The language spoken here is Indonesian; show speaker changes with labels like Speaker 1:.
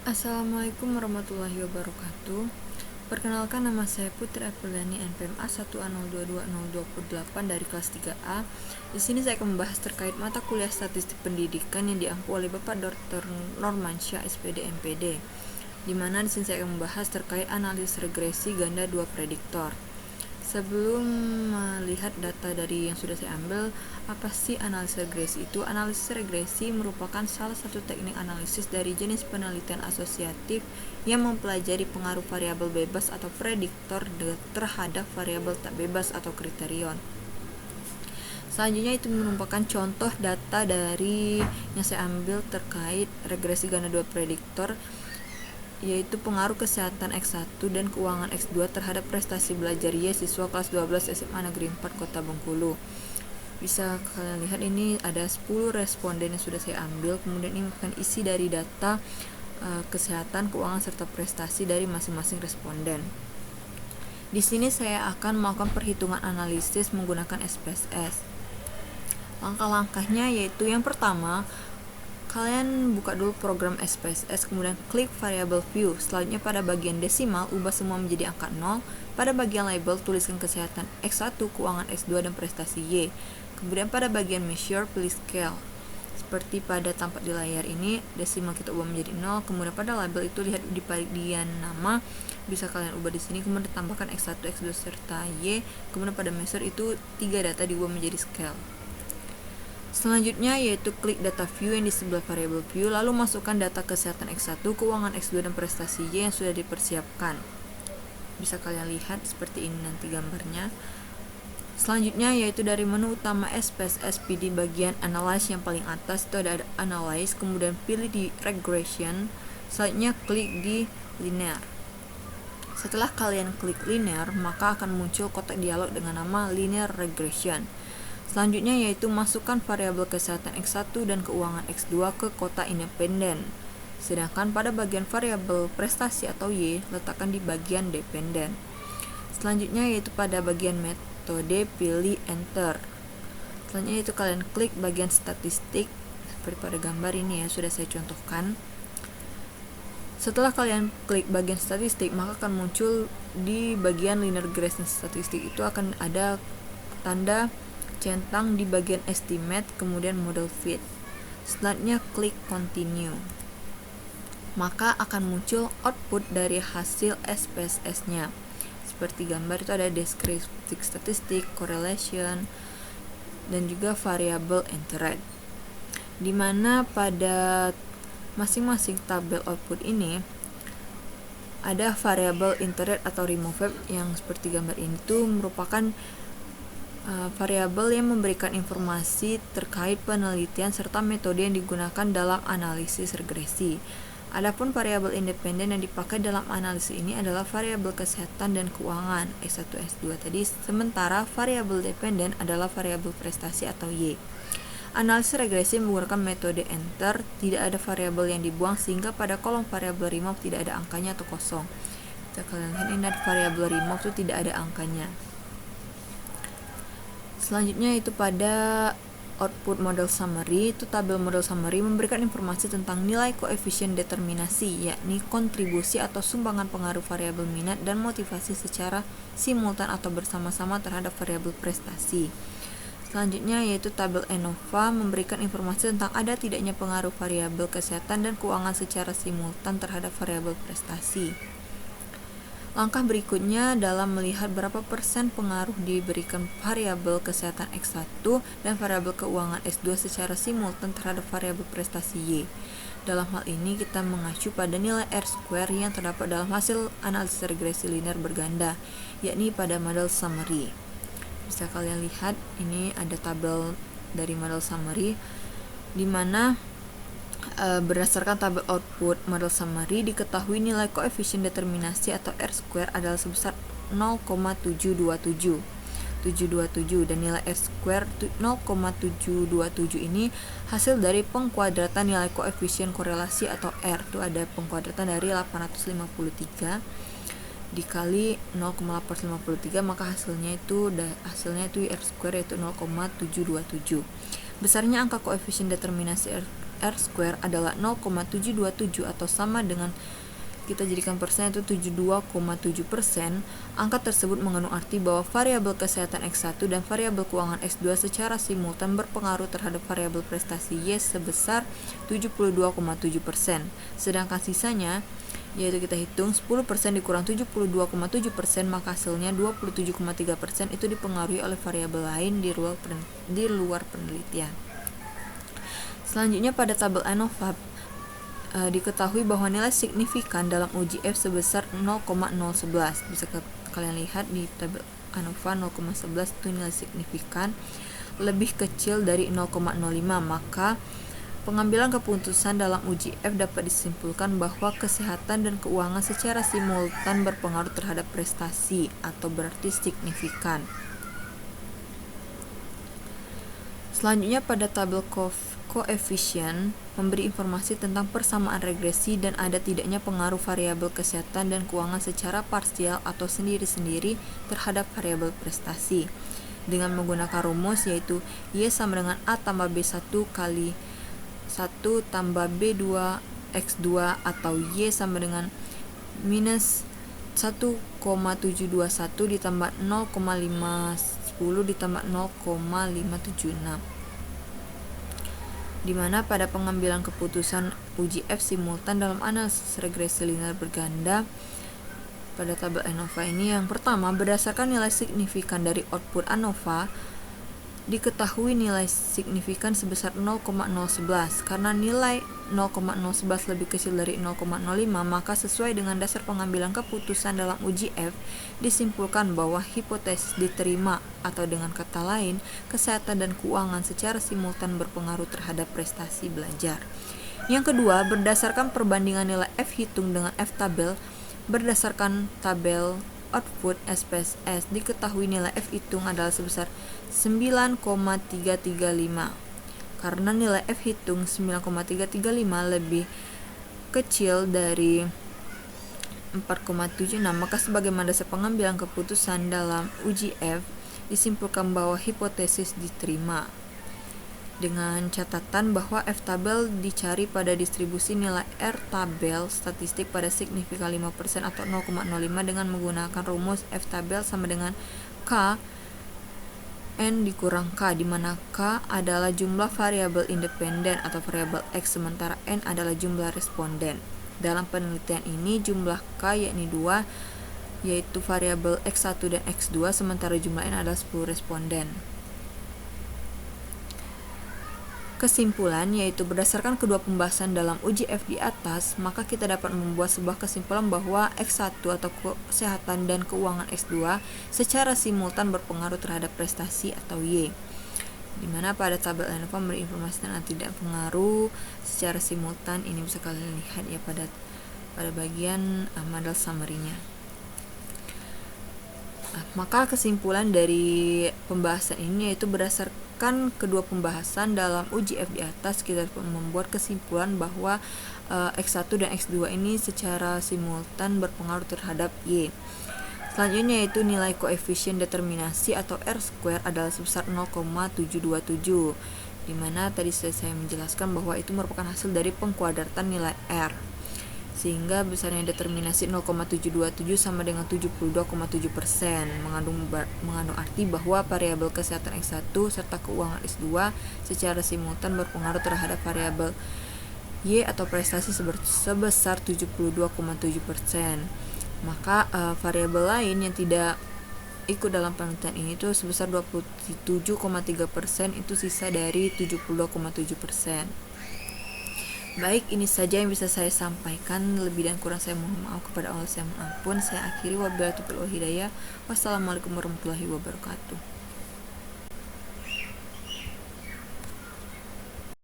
Speaker 1: Assalamualaikum warahmatullahi wabarakatuh. Perkenalkan, nama saya Putri Apriliani NPM A1A022028 dari kelas 3A. Di sini saya akan membahas terkait mata kuliah statistik pendidikan yang diampu oleh Bapak Dr. Normansyah SPD MPD. Di mana di sini saya akan membahas terkait analisis regresi ganda 2 prediktor. Sebelum melihat data dari yang sudah saya ambil, apa sih analisis regresi itu? Analisis regresi merupakan salah satu teknik analisis dari jenis penelitian asosiatif yang mempelajari pengaruh variabel bebas atau prediktor terhadap variabel tak bebas atau kriterion. Selanjutnya itu merupakan contoh data dari yang saya ambil terkait regresi ganda 2 prediktor, yaitu pengaruh kesehatan X1 dan keuangan X2 terhadap prestasi belajar Y siswa kelas 12 SMA Negeri 4 Kota Bengkulu. Bisa kalian lihat ini ada 10 responden yang sudah saya ambil, kemudian ini merupakan isi dari data kesehatan, keuangan, serta prestasi dari masing-masing responden. Di sini saya akan melakukan perhitungan analisis menggunakan SPSS. Langkah-langkahnya yaitu yang pertama, kalian buka dulu program SPSS, kemudian klik variable view. Selanjutnya pada bagian desimal, ubah semua menjadi angka 0. Pada bagian label, tuliskan kesehatan X1, keuangan X2, dan prestasi Y. Kemudian pada bagian measure, pilih scale. Seperti pada tampak di layar ini, desimal kita ubah menjadi 0. Kemudian pada label itu lihat di bagian nama, bisa kalian ubah di sini. Kemudian tambahkan X1, X2, serta Y. Kemudian pada measure itu 3 data diubah menjadi scale. Selanjutnya yaitu klik data view yang di sebelah variable view, lalu masukkan data kesehatan X1, keuangan X2, dan prestasi Y yang sudah dipersiapkan. Bisa kalian lihat seperti ini nanti gambarnya. Selanjutnya yaitu dari menu utama SPSS, di bagian analyze yang paling atas itu ada analyze, kemudian pilih di regression, selanjutnya klik di linear. Setelah kalian klik linear, maka akan muncul kotak dialog dengan nama linear regression. Selanjutnya yaitu masukkan variabel kesehatan X1 dan keuangan X2 ke kotak independen. Sedangkan pada bagian variabel prestasi atau Y, letakkan di bagian dependen. Selanjutnya yaitu pada bagian metode, pilih enter. Selanjutnya yaitu kalian klik bagian statistik, seperti pada gambar ini ya, sudah saya contohkan. Setelah kalian klik bagian statistik, maka akan muncul di bagian linear regression statistik itu akan ada tanda centang di bagian estimate, kemudian model fit. Selanjutnya klik continue. Maka akan muncul output dari hasil SPSS-nya. Seperti gambar itu ada descriptive statistik, correlation, dan juga variable interest. Dimana pada masing-masing tabel output ini ada variable interest atau remove yang seperti gambar ini tuh merupakan variabel yang memberikan informasi terkait penelitian serta metode yang digunakan dalam analisis regresi. Adapun variabel independen yang dipakai dalam analisis ini adalah variabel kesehatan dan keuangan S1 S2 tadi, sementara variabel dependen adalah variabel prestasi atau Y. Analisis regresi menggunakan metode enter, tidak ada variabel yang dibuang sehingga pada kolom variabel remove tidak ada angkanya atau kosong. Kita kalian lihat ini ada variabel remove itu tidak ada angkanya. Selanjutnya itu pada output model summary, itu tabel model summary memberikan informasi tentang nilai koefisien determinasi, yakni kontribusi atau sumbangan pengaruh variabel minat dan motivasi secara simultan atau bersama-sama terhadap variabel prestasi. Selanjutnya yaitu tabel ANOVA memberikan informasi tentang ada tidaknya pengaruh variabel kesehatan dan keuangan secara simultan terhadap variabel prestasi. Langkah berikutnya dalam melihat berapa persen pengaruh diberikan variabel kesehatan X1 dan variabel keuangan X2 secara simultan terhadap variabel prestasi Y. Dalam hal ini kita mengacu pada nilai R-square yang terdapat dalam hasil analisis regresi linear berganda, yakni pada model summary. Bisa kalian lihat ini ada tabel dari model summary di mana berdasarkan tabel output model summary diketahui nilai koefisien determinasi atau R-square adalah sebesar 0,727 dan nilai R-square 0,727 ini hasil dari pengkuadratan nilai koefisien korelasi atau R. Itu ada pengkuadratan dari 853 dikali 0,853, maka hasilnya itu R-square yaitu 0,727. Besarnya angka koefisien determinasi R square adalah 0,727 atau sama dengan, kita jadikan persen itu 72,7%, angka tersebut mengandung arti bahwa variabel kesehatan X1 dan variabel keuangan X2 secara simultan berpengaruh terhadap variabel prestasi Y sebesar 72,7%. Sedangkan sisanya, yaitu kita hitung 10% dikurang 72,7%, maka hasilnya 27,3% itu dipengaruhi oleh variabel lain di luar penelitian. Selanjutnya pada tabel ANOVA diketahui bahwa nilai signifikan dalam uji F sebesar 0,011. Bisa kalian lihat di tabel ANOVA 0,11 itu nilai signifikan lebih kecil dari 0,05, maka pengambilan keputusan dalam uji F dapat disimpulkan bahwa kesehatan dan keuangan secara simultan berpengaruh terhadap prestasi atau berarti signifikan. Selanjutnya pada tabel koefisien memberi informasi tentang persamaan regresi dan ada tidaknya pengaruh variabel kesehatan dan keuangan secara parsial atau sendiri-sendiri terhadap variabel prestasi. Dengan menggunakan rumus yaitu Y sama dengan A tambah B1 kali 1 tambah B2 X2 atau Y sama dengan minus 1,721 ditambah 0,510 ditambah 0,576. Di mana pada pengambilan keputusan uji F simultan dalam analisis regresi linear berganda pada tabel ANOVA ini, yang pertama berdasarkan nilai signifikan dari output ANOVA diketahui nilai signifikan sebesar 0,011. Karena nilai 0,011 lebih kecil dari 0,05, maka sesuai dengan dasar pengambilan keputusan dalam uji F disimpulkan bahwa hipotesis diterima, atau dengan kata lain, kesehatan dan keuangan secara simultan berpengaruh terhadap prestasi belajar. Yang kedua, berdasarkan perbandingan nilai F hitung dengan F tabel, berdasarkan tabel output SPSS diketahui nilai F hitung adalah sebesar 9,335. Karena nilai F hitung 9,335 lebih kecil dari 4,76, maka sebagaimana dasar pengambilan keputusan dalam uji F disimpulkan bahwa hipotesis diterima. Dengan catatan bahwa F tabel dicari pada distribusi nilai R tabel statistik pada signifikan 5% atau 0,05 dengan menggunakan rumus F tabel sama dengan K N dikurang K, di mana K adalah jumlah variabel independen atau variabel X, sementara N adalah jumlah responden. Dalam penelitian ini jumlah K yakni 2, yaitu variabel X1 dan X2, sementara jumlah N adalah 10 responden. Kesimpulan yaitu berdasarkan kedua pembahasan dalam uji F di atas, maka kita dapat membuat sebuah kesimpulan bahwa X1 atau kesehatan dan keuangan X2 secara simultan berpengaruh terhadap prestasi atau Y. Dimana pada tabel ANOVA memberi informasi tentang tidak pengaruh secara simultan. Ini bisa kalian lihat ya pada bagian model summary-nya. Maka kesimpulan dari pembahasan ini yaitu berdasarkan kedua pembahasan dalam uji F di atas, kita membuat kesimpulan bahwa X1 dan X2 ini secara simultan berpengaruh terhadap Y. Selanjutnya yaitu nilai koefisien determinasi atau R square adalah sebesar 0,727, dimana tadi saya menjelaskan bahwa itu merupakan hasil dari pengkuadratan nilai R, sehingga besarnya determinasi 0,727 sama dengan 72,7%, mengandung arti bahwa variabel kesehatan X1 serta keuangan X2 secara simultan berpengaruh terhadap variabel Y atau prestasi sebesar 72,7%. Maka variabel lain yang tidak ikut dalam penelitian ini itu sebesar 27,3%, itu sisa dari 72,7%. Baik, ini saja yang bisa saya sampaikan. Lebih dan kurang saya mohon maaf kepada Allah, saya mohon ampun. Saya akhiri, wabillahi taufiq wal hidayah. Wassalamualaikum warahmatullahi wabarakatuh.